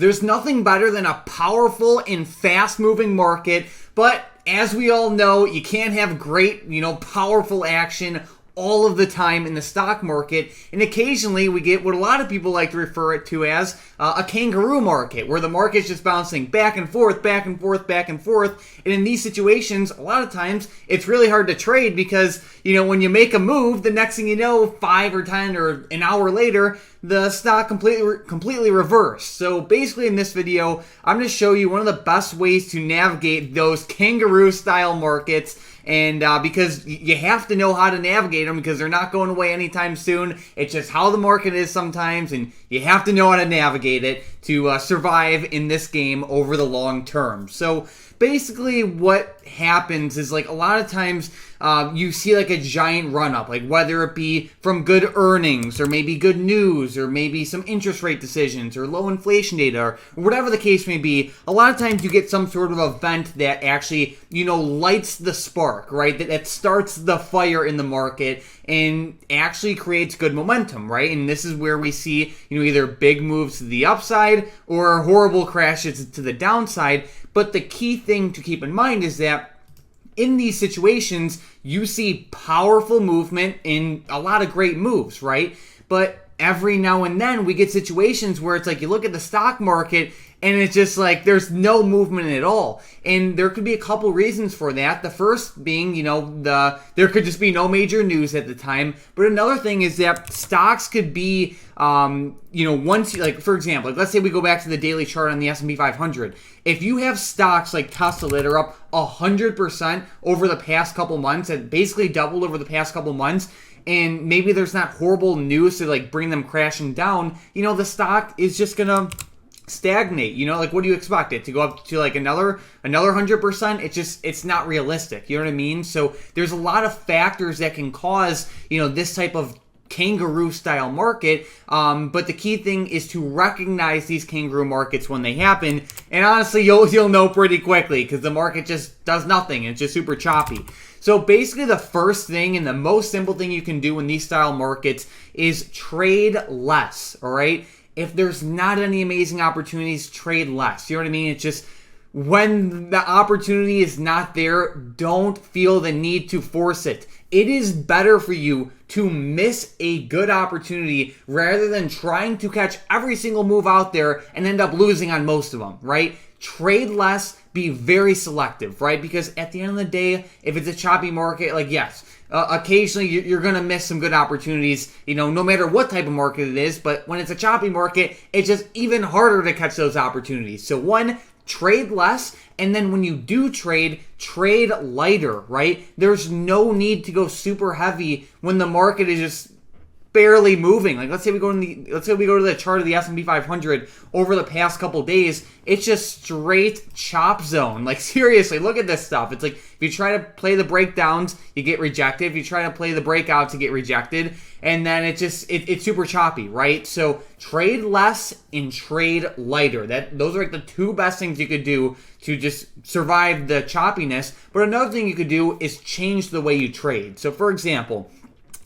There's nothing better than a powerful and fast-moving market, but as we all know, you can't have great, powerful action all of the time in the stock market, and occasionally we get what a lot of people like to refer it to as a kangaroo market, where the market's just bouncing back and forth, back and forth, back and forth. And in these situations, a lot of times it's really hard to trade because, when you make a move, the next thing you know, 5 or 10 or an hour later, the stock completely reversed. So basically in this video, I'm going to show you one of the best ways to navigate those kangaroo style markets. And because you have to know how to navigate them because they're not going away anytime soon. It's just how the market is sometimes, and you have to know how to navigate it to survive in this game over the long term. So basically what happens is, like, a lot of times you see like a giant run up, like whether it be from good earnings or maybe good news or maybe some interest rate decisions or low inflation data or whatever the case may be. A lot of times you get some sort of event that actually, lights the spark, right? That starts the fire in the market and actually creates good momentum, right? And this is where we see, either big moves to the upside or horrible crashes to the downside. But the key thing to keep in mind is that in these situations, you see powerful movement and a lot of great moves, right? But every now and then we get situations where it's like you look at the stock market and it's just like there's no movement at all. And there could be a couple reasons for that. The first being, there could just be no major news at the time. But another thing is that stocks could be, once, like, for example, like, let's say we go back to the daily chart on the S&P 500. If you have stocks like Tesla that are up 100% over the past couple months, and basically doubled over the past couple months, and maybe there's not horrible news to like bring them crashing down, the stock is just gonna stagnate. Like, what do you expect it to go up to, like another 100%? It's not realistic. You know what I mean? So there's a lot of factors that can cause, this type of kangaroo style market, but the key thing is to recognize these kangaroo markets when they happen, and honestly you'll know pretty quickly because the market just does nothing and it's just super choppy. So basically the first thing and the most simple thing you can do in these style markets is trade less. All right, if there's not any amazing opportunities, trade less. You know what I mean? It's just when the opportunity is not there, don't feel the need to force it. It is better for you to miss a good opportunity rather than trying to catch every single move out there and end up losing on most of them, right? Trade less, be very selective, right? Because at the end of the day, if it's a choppy market, like, yes, occasionally you're going to miss some good opportunities, no matter what type of market it is. But when it's a choppy market, it's just even harder to catch those opportunities. So one, trade less, and then when you do trade lighter, right? There's no need to go super heavy when the market is just barely moving. Like, let's say we go to the chart of the S&P 500 over the past couple days. It's just straight chop zone. Like, seriously, look at this stuff. It's like if you try to play the breakdowns, you get rejected. If you try to play the breakouts, you get rejected. And then it's super choppy, right? So trade less and trade lighter. Those are like the two best things you could do to just survive the choppiness. But another thing you could do is change the way you trade. So for example,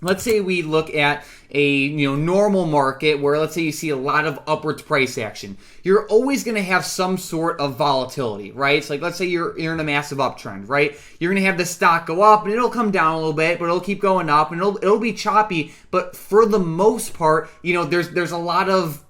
let's say we look at a normal market where, let's say, you see a lot of upwards price action. You're always going to have some sort of volatility, right? It's like, let's say you're in a massive uptrend, right? You're going to have the stock go up and it'll come down a little bit, but it'll keep going up and it'll be choppy. But for the most part, there's a lot of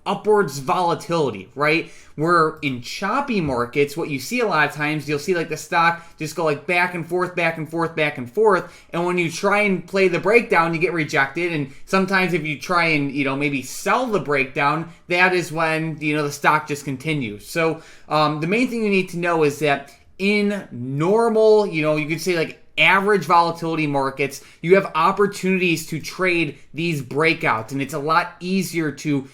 upwards volatility, right? Where in choppy markets, what you see a lot of times, you'll see like the stock just go like back and forth, back and forth, back and forth. And when you try and play the breakdown, you get rejected. And sometimes if you try and, maybe sell the breakdown, that is when, the stock just continues. So the main thing you need to know is that in normal, you could say like average volatility markets, you have opportunities to trade these breakouts, and it's a lot easier to,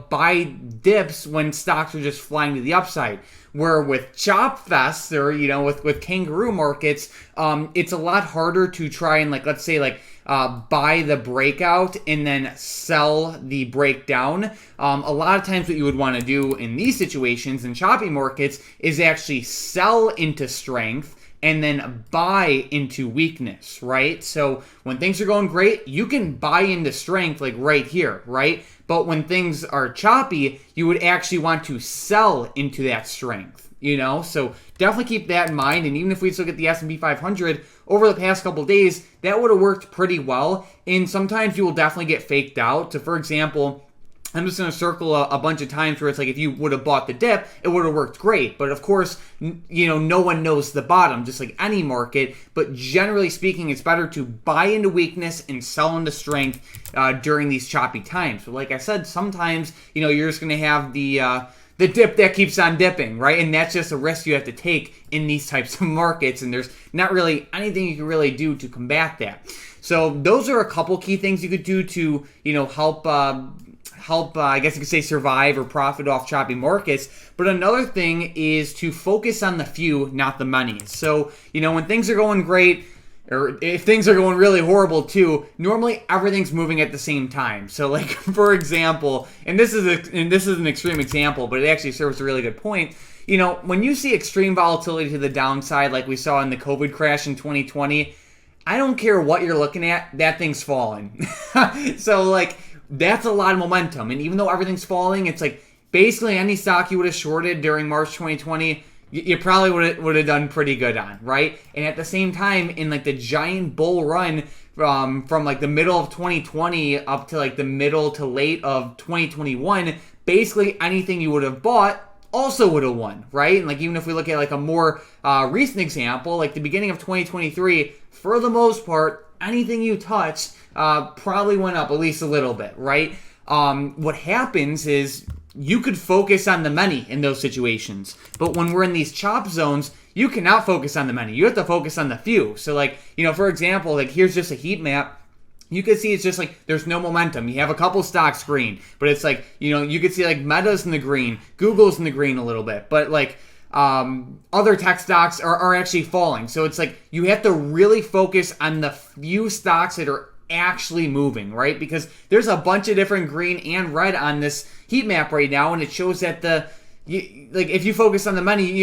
buy dips when stocks are just flying to the upside. Where with chop fests or, with kangaroo markets, it's a lot harder to try and, like, let's say, like, buy the breakout and then sell the breakdown. A lot of times what you would want to do in these situations in choppy markets is actually sell into strength and then buy into weakness, right? So when things are going great, you can buy into strength like right here, right? But when things are choppy, you would actually want to sell into that strength, So definitely keep that in mind. And even if we just look at the S&P 500 over the past couple of days, that would have worked pretty well. And sometimes you will definitely get faked out. So for example, I'm just going to circle a bunch of times where it's like if you would have bought the dip, it would have worked great. But of course, no one knows the bottom, just like any market. But generally speaking, it's better to buy into weakness and sell into strength during these choppy times. But like I said, sometimes, you're just going to have the dip that keeps on dipping, right? And that's just a risk you have to take in these types of markets. And there's not really anything you can really do to combat that. So those are a couple key things you could do to, help, I guess you could say, survive or profit off choppy markets. But another thing is to focus on the few, not the many. So, when things are going great, or if things are going really horrible too, normally everything's moving at the same time. So like, for example, and this is an extreme example, but it actually serves a really good point. When you see extreme volatility to the downside, like we saw in the COVID crash in 2020, I don't care what you're looking at, that thing's falling. So like, that's a lot of momentum. And even though everything's falling, it's like basically any stock you would have shorted during March 2020, you probably would have done pretty good on, right? And at the same time, in like the giant bull run from like the middle of 2020 up to like the middle to late of 2021, basically anything you would have bought also would have won, right? And like even if we look at like a more recent example, like the beginning of 2023, for the most part, anything you touch probably went up at least a little bit, right? What happens is you could focus on the many in those situations. But when we're in these chop zones, you cannot focus on the many. You have to focus on the few. So like, for example, like here's just a heat map. You can see it's just like there's no momentum. You have a couple stocks green, but it's like, you could see like Meta's in the green, Google's in the green a little bit, but like other tech stocks are actually falling. So it's like you have to really focus on the few stocks that are actually moving, right? Because there's a bunch of different green and red on this heat map right now, and it shows that if you focus on the money,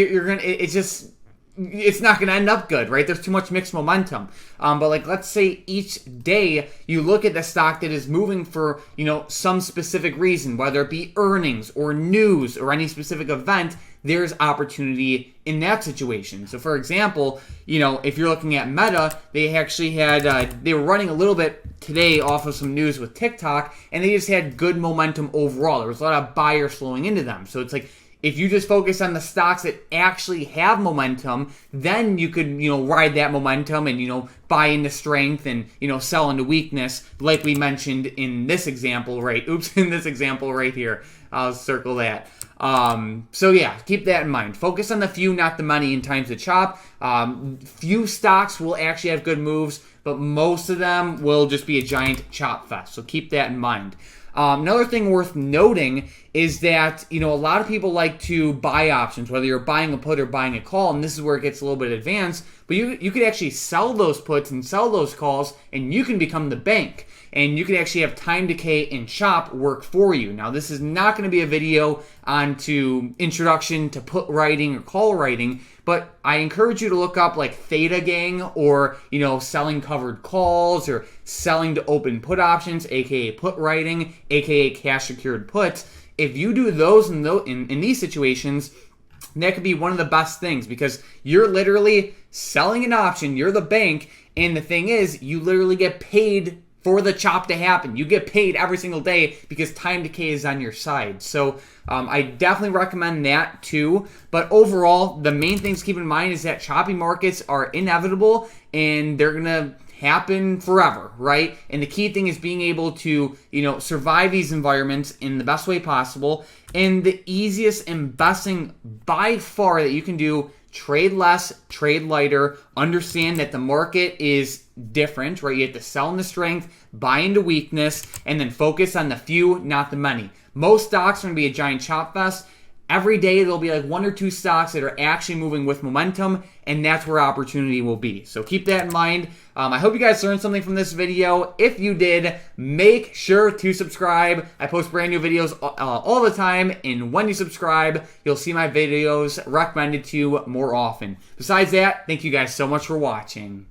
it's not going to end up good, right? There's too much mixed momentum. But like, let's say each day you look at the stock that is moving for, some specific reason, whether it be earnings or news or any specific event, there's opportunity in that situation. So for example, if you're looking at Meta, they actually had, they were running a little bit today off of some news with TikTok, and they just had good momentum overall. There was a lot of buyers flowing into them. So it's like, if you just focus on the stocks that actually have momentum, then you could, ride that momentum and, buy into strength and, sell into weakness, like we mentioned in this example, right? In this example right here. I'll circle that. So yeah, keep that in mind. Focus on the few, not the money in times of chop. Few stocks will actually have good moves, but most of them will just be a giant chop fest. So keep that in mind. Another thing worth noting is that, a lot of people like to buy options, whether you're buying a put or buying a call, and this is where it gets a little bit advanced, but you could actually sell those puts and sell those calls, and you can become the bank. And you can actually have time decay and chop work for you. Now, this is not going to be a video onto introduction to put writing or call writing, but I encourage you to look up like Theta Gang or, selling covered calls or selling to open put options, aka put writing, aka cash secured puts. If you do those in these situations, that could be one of the best things because you're literally selling an option, you're the bank, and the thing is, you literally get paid for the chop to happen. You get paid every single day because time decay is on your side. So I definitely recommend that too. But overall, the main things to keep in mind is that choppy markets are inevitable and they're going to happen forever, right? And the key thing is being able to, survive these environments in the best way possible. And the easiest and best thing by far that you can do, trade less, trade lighter, understand that the market is different, right? You have to sell into strength, buy into weakness, and then focus on the few, not the many. Most stocks are going to be a giant chop fest. every day there'll be like 1 or 2 stocks that are actually moving with momentum, and that's where opportunity will be. So keep that in mind. I hope you guys learned something from this video. If you did, make sure to subscribe. I post brand new videos all the time, and when you subscribe, you'll see my videos recommended to you more often. Besides that, thank you guys so much for watching.